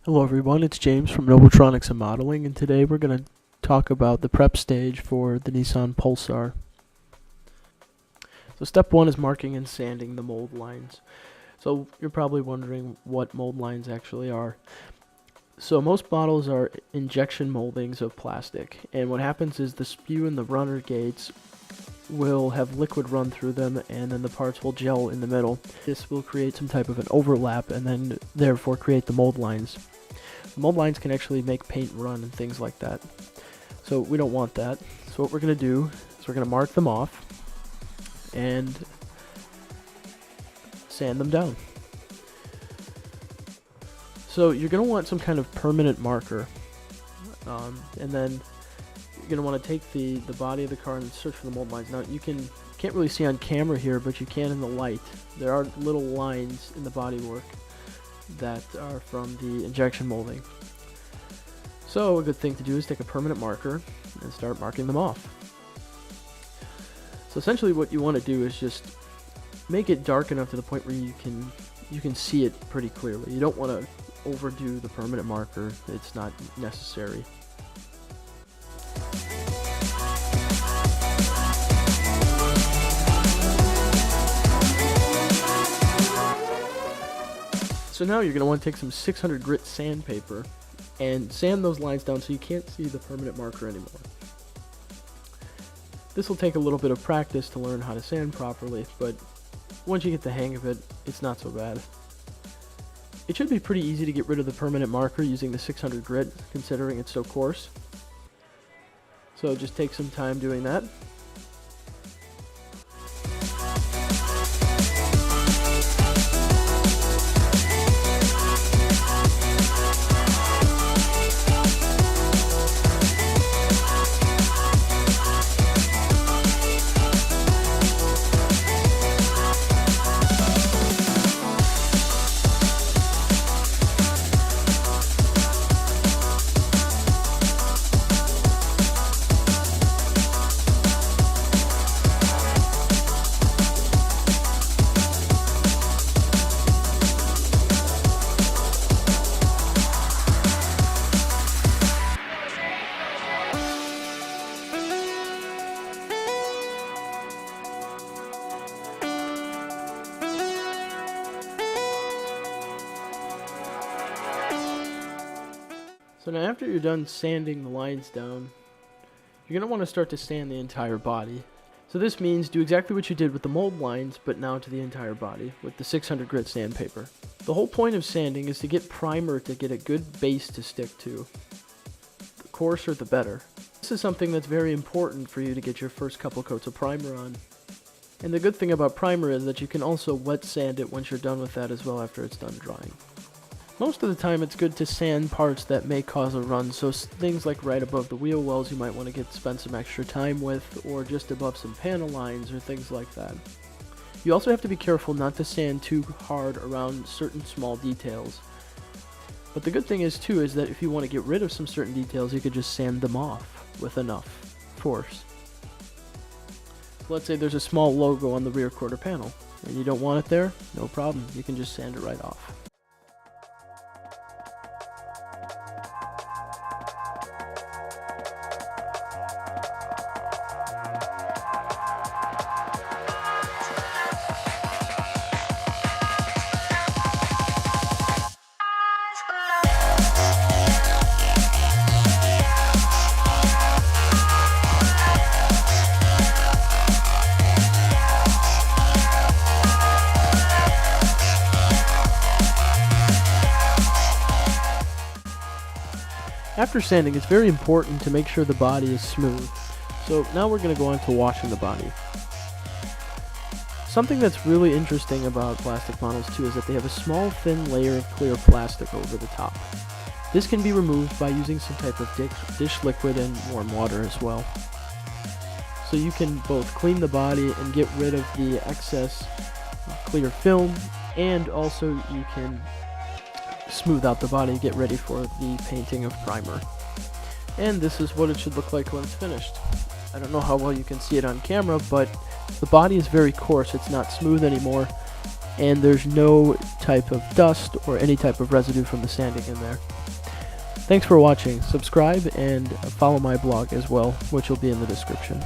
Hello everyone, it's James from Novotronics and Modeling, and today we're going to talk about the prep stage for the Nissan Pulsar. So step one is marking and sanding the mold lines. So you're probably wondering what mold lines actually are. So most models are injection moldings of plastic, and what happens is the spew and the runner gates will have liquid run through them, and then the parts will gel in the middle. This will create some type of an overlap and then therefore create the mold lines. Mold lines can actually make paint run and things like that. So we don't want that. So what we're going to do is we're going to mark them off and sand them down. So you're going to want some kind of permanent marker. And then you're going to want to take the body of the car and search for the mold lines. Now you can't really see on camera here, but you can in the light. There are little lines in the bodywork that are from the injection molding. So a good thing to do is take a permanent marker and start marking them off. So essentially what you want to do is just make it dark enough to the point where you can see it pretty clearly. You don't want to overdo the permanent marker. It's not necessary. So now you're going to want to take some 600 grit sandpaper and sand those lines down so you can't see the permanent marker anymore. This will take a little bit of practice to learn how to sand properly, but once you get the hang of it, it's not so bad. It should be pretty easy to get rid of the permanent marker using the 600 grit, considering it's so coarse. So just take some time doing that. So now after you're done sanding the lines down, you're going to want to start to sand the entire body. So this means do exactly what you did with the mold lines, but now to the entire body with the 600 grit sandpaper. The whole point of sanding is to get primer to get a good base to stick to. The coarser the better. This is something that's very important for you to get your first couple coats of primer on. And the good thing about primer is that you can also wet sand it once you're done with that as well after it's done drying. Most of the time it's good to sand parts that may cause a run, so things like right above the wheel wells you might want to spend some extra time with, or just above some panel lines or things like that. You also have to be careful not to sand too hard around certain small details. But the good thing is too is that if you want to get rid of some certain details, you could just sand them off with enough force. So let's say there's a small logo on the rear quarter panel and you don't want it there, no problem, you can just sand it right off. After sanding, it's very important to make sure the body is smooth. So now we're going to go on to washing the body. Something that's really interesting about plastic models too is that they have a small thin layer of clear plastic over the top. This can be removed by using some type of dish liquid and warm water as well. So you can both clean the body and get rid of the excess clear film, and also you can smooth out the body, get ready for the painting of primer. And this is what it should look like when it's finished. I don't know how well you can see it on camera, but the body is very coarse. It's not smooth anymore, and there's no type of dust or any type of residue from the sanding in there. Thanks for watching. Subscribe and follow my blog as well, which will be in the description.